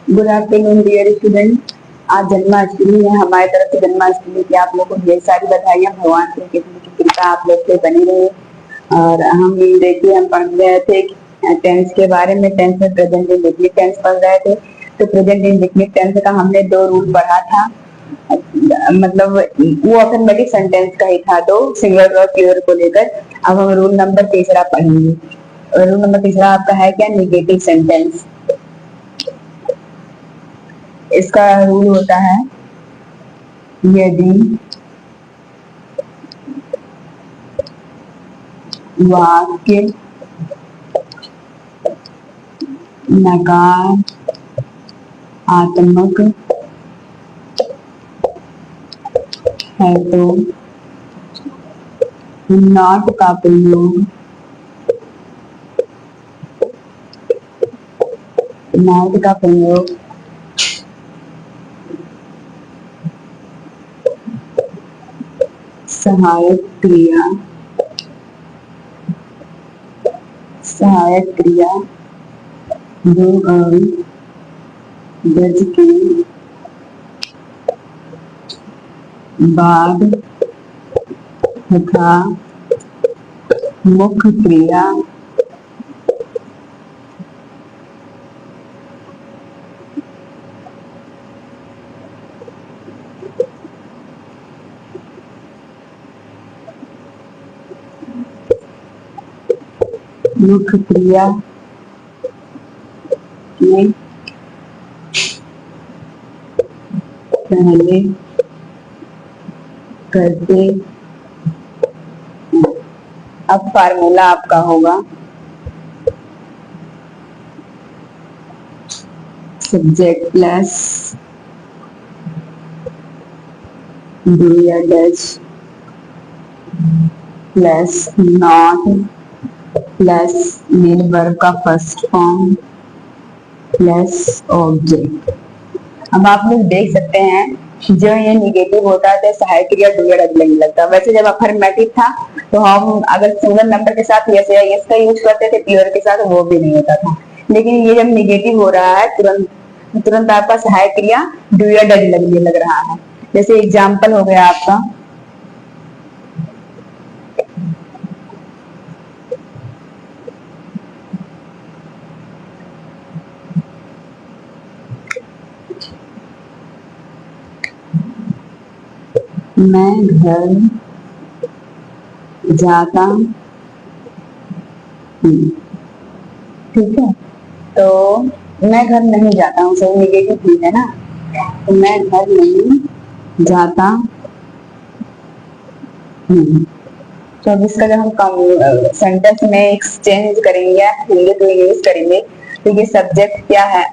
Good afternoon dear student. आज जन्माष्टमी है, हमारी तरफ से जन्माष्टमी की आप लोगों को ढेर सारी बधाइयाँ। भगवान श्री कृष्ण की कृपा आप लोग पे बनी रहे। और हम देखिए, हम पढ़ रहे थे टेंस के बारे में। टेंस में प्रेजेंट इंडेफिनिट टेंस पढ़ रहे थे। तो प्रेजेंट इंडेफिनिट टेंस का हमने 2 रूल पढ़ा था। मतलब वो अफर्मेटिव सेंटेंस का ही था, तो सिंगुलर और प्लूरल को लेकर। अब हम रूल नंबर तीसरा पढ़ेंगे। रूल नंबर तीसरा आपका है क्या? Negative sentence. इसका रूल होता है, यदि वाक्य नकारात्मक है तो नॉट का प्रयोग सहायक क्रिया डू और डज के बाद तथा मुख्य क्रिया के पहले करते। अब फार्मूला आपका होगा सब्जेक्ट प्लस डू या does plus not plus main verb का फर्स्ट फॉर्म प्लस ऑब्जेक्ट। अब आप लोग देख सकते हैं, जो ये निगेटिव होता है तो सहायक क्रिया डू या डज लगने लगता है। वैसे जब अफर्मेटिव था तो हम अगर सिंगल नंबर के साथ यस या यस का यूज करते थे, प्लूरल के साथ वो भी नहीं होता था। लेकिन ये जब निगेटिव हो रहा है, तुरंत आपका सहायक क्रिया डू या डज लगने लग रहा है। जैसे एग्जाम्पल हो गया आपका, मैं घर जाता हूँ। ठीक है, तो मैं घर नहीं जाता हूँ, सही निगेटिव चीज है ना। तो मैं घर नहीं जाता हूँ। तो अब इसका जब हम सेंटेंस में एक्सचेंज करेंगे, हिंदी टू इंग्लिश करेंगे, तो ये सब्जेक्ट क्या है?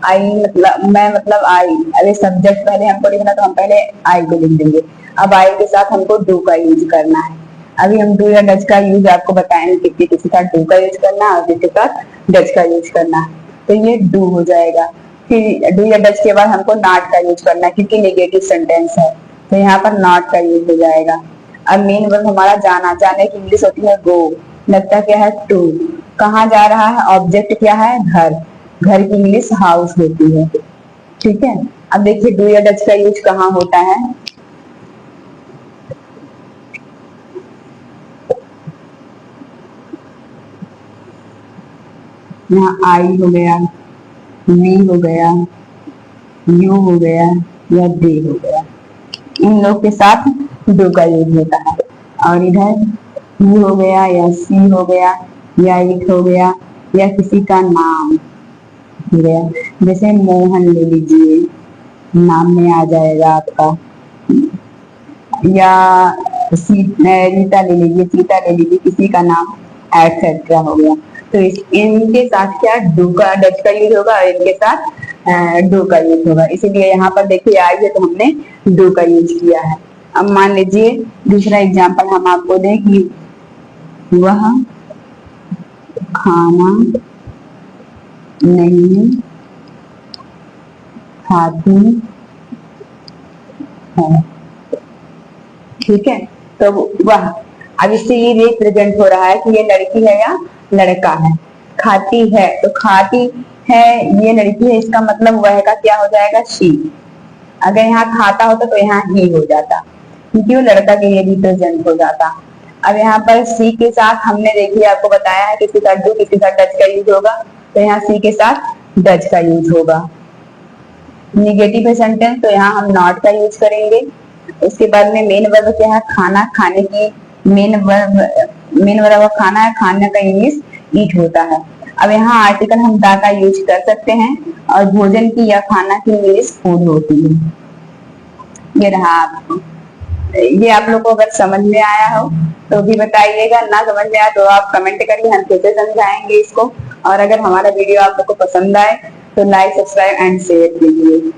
आई मतलब मैं, मतलब आई। अरे सब्जेक्ट पहले हमको लिखना, तो हम पहले आई को लिख देंगे। अब आई के साथ हमको डू का यूज करना है। अभी हम डू या डज का यूज आपको बताएंगे कि किसी के साथ डू का यूज करना है और किसी के साथ डज का यूज करना है। तो ये डू हो जाएगा। फिर डू या डज के बाद हमको नॉट का यूज करना है, क्योंकि नेगेटिव सेंटेंस है, तो यहाँ पर नॉट का यूज हो जाएगा। अब मेन वर्ब हमारा जाना, जाने की इंग्लिश होती है गो, लगता क्या है? टू। कहाँ जा रहा है? ऑब्जेक्ट क्या है? घर। घर की इंग्लिश हाउस होती है। ठीक है, अब देखिए डू या डज का यूज कहाँ होता है। यहाँ आई हो गया, वी हो गया, यू हो गया या दे हो गया, इन लोग के साथ डू का यूज होता है। और इधर ही हो गया या सी हो गया या इट हो गया या किसी का नाम हो गया। जैसे मोहन ले लीजिए, नाम में आ जाएगा आपका, या रीता ले लीजिए, सीता ले लीजिए, किसी का नाम एटसेट्रा हो गया। तो इनके साथ क्या डू का, डज का यूज होगा और इनके साथ डू का यूज होगा। इसीलिए यहाँ पर देखिए आई है तो हमने डू का यूज किया है। अब मान लीजिए दूसरा एग्जांपल हम आपको दें कि वह खाना नहीं खाती है। ठीक है, तो वह, अब इससे ये रिप्रेजेंट हो रहा है कि ये लड़की है या लड़का है। खाती है, तो खाती है, ये लड़की है, इसका मतलब वह का क्या हो जाएगा, शी। अगर यहाँ खाता होता तो यहाँ ही हो जाता, क्योंकि वो लड़का के लिए रिप्रेजेंट हो जाता। अब यहाँ पर सी के साथ हमने देखिए आपको बताया है किसी का डू किसी का डज का यूज होगा, तो यहाँ सी के साथ डज का यूज होगा। निगेटिव है सेंटेंस, तो यहाँ हम नॉट का यूज करेंगे। उसके बाद में मेन वर्ब क्या है, खाना, खाने की मेन वर्ब खाना है, खाने का इंग्लिश ईट होता है। अब यहाँ आर्टिकल हम दा का यूज कर सकते हैं, और भोजन की या खाना की इंग्लिश फूड होती है। ये रहा आपको, ये आप लोग को अगर समझ में आया हो तो भी बताइएगा, ना समझ में आया तो आप कमेंट करिए, हम फिर से समझाएंगे इसको। और अगर हमारा वीडियो आप लोग को पसंद आए तो लाइक, सब्सक्राइब एंड शेयर कीजिए।